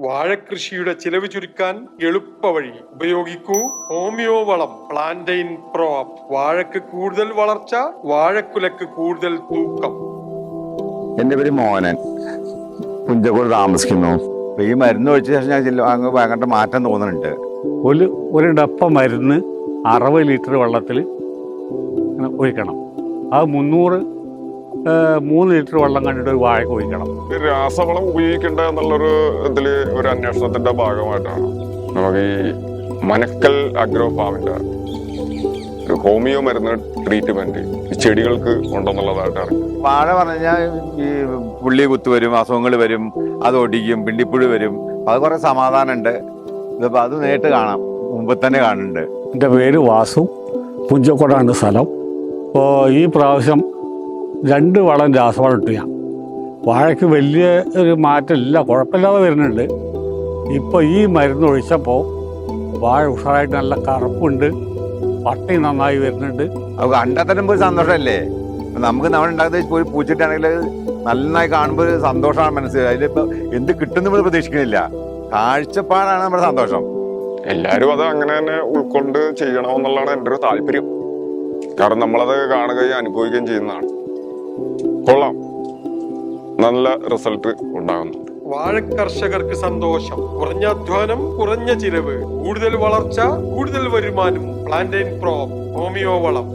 വാഴകൃഷിയുടെ ചിലവ് ചുരുക്കാൻ എളുപ്പവഴി ഉപയോഗിക്കൂ ഹോമിയോ വളം പ്ലാന്റൈൻ പ്രോ. വാഴക്ക് കൂടുതൽ വളർച്ച, വാഴക്കുലക്ക് കൂടുതൽ തൂക്കം. എന്റെ പേര് മോഹനൻ, പുഞ്ചക്കോട് താമസിക്കുന്നു. ഈ മരുന്ന് ഒഴിച്ച ശേഷം ഞാൻ അങ്ങ് ഭയങ്കര മാറ്റം തോന്നുന്നുണ്ട്. ഒരു ഡപ്പ മരുന്ന് 60 ലിറ്റർ വെള്ളത്തിൽ ഒഴിക്കണം. അത് 3 ലിറ്റർ വെള്ളം കണ്ടിട്ട് ഒരു വാഴ ഒഴിക്കണം. രാസവളം ഉപയോഗിക്കേണ്ട എന്നുള്ളൊരു ഒരു അന്വേഷണത്തിന്റെ ഭാഗമായിട്ടാണ് നമുക്ക് ഈ മനക്കൽ അഗ്രോ ഫാമിന്റെ ഒരു ഹോമിയോ മരുന്ന് ട്രീറ്റ്മെന്റ് ഈ ചെടികൾക്ക് ഉണ്ടെന്നുള്ളതായിട്ടാണ്. വാഴ പറഞ്ഞു കഴിഞ്ഞാൽ ഈ പുള്ളി കുത്ത് വരും, അസുഖങ്ങൾ വരും, അത് ഒടിക്കും, പിണ്ടിപ്പുഴി വരും. അത് കുറെ സമാധാനമുണ്ട്. ഇതിപ്പോൾ അത് നേരിട്ട് കാണാം, മുമ്പ് തന്നെ കാണുന്നുണ്ട്. എൻ്റെ പേര് വാസു, പുഞ്ചക്കോടാണ് സ്ഥലം. അപ്പോൾ ഈ പ്രാവശ്യം 2 വളം രാസവളം ഇട്ടു ഞാൻ. വാഴയ്ക്ക് വലിയ ഒരു മാറ്റമില്ല, കുഴപ്പമില്ലാതെ വരുന്നുണ്ട്. ഇപ്പോൾ ഈ മരുന്ന് ഒഴിച്ചപ്പോൾ വാഴ ഉഷാറായിട്ട് നല്ല കറുപ്പുണ്ട്, പട്ടി നന്നായി വരുന്നുണ്ട്. അത് കണ്ടാൽ തന്നെ ഒരു സന്തോഷമല്ലേ. നമുക്ക് നമ്മൾ ഉണ്ടാകുന്ന ഒരു പൂച്ചിട്ടാണെങ്കിൽ നന്നായി കാണുമ്പോൾ ഒരു സന്തോഷമാണ് മനസ്സിലായി. അതിലിപ്പോൾ എന്ത് കിട്ടുന്ന പ്രതീക്ഷിക്കുന്നില്ല. കാഴ്ചപ്പാടാണ് നമ്മുടെ സന്തോഷം. എല്ലാവരും അത് അങ്ങനെ തന്നെ ഉൾക്കൊണ്ട് ചെയ്യണമെന്നുള്ളതാണ് എൻ്റെ ഒരു താല്പര്യം. കാരണം നമ്മളത് കാണുകയും അനുഭവിക്കുകയും ചെയ്യുന്നതാണ്. കൊള്ളാം, നല്ല റിസൾട്ട് ഉണ്ടാകുന്നുണ്ട്. വാഴ കർഷകർക്ക് സന്തോഷം, കുറഞ്ഞ അധ്വാനം, കുറഞ്ഞ ചിലവ്, കൂടുതൽ വളർച്ച, കൂടുതൽ വരുമാനം. പ്ലാന്റൈൻ പ്രോ ഹോമിയോ വളം.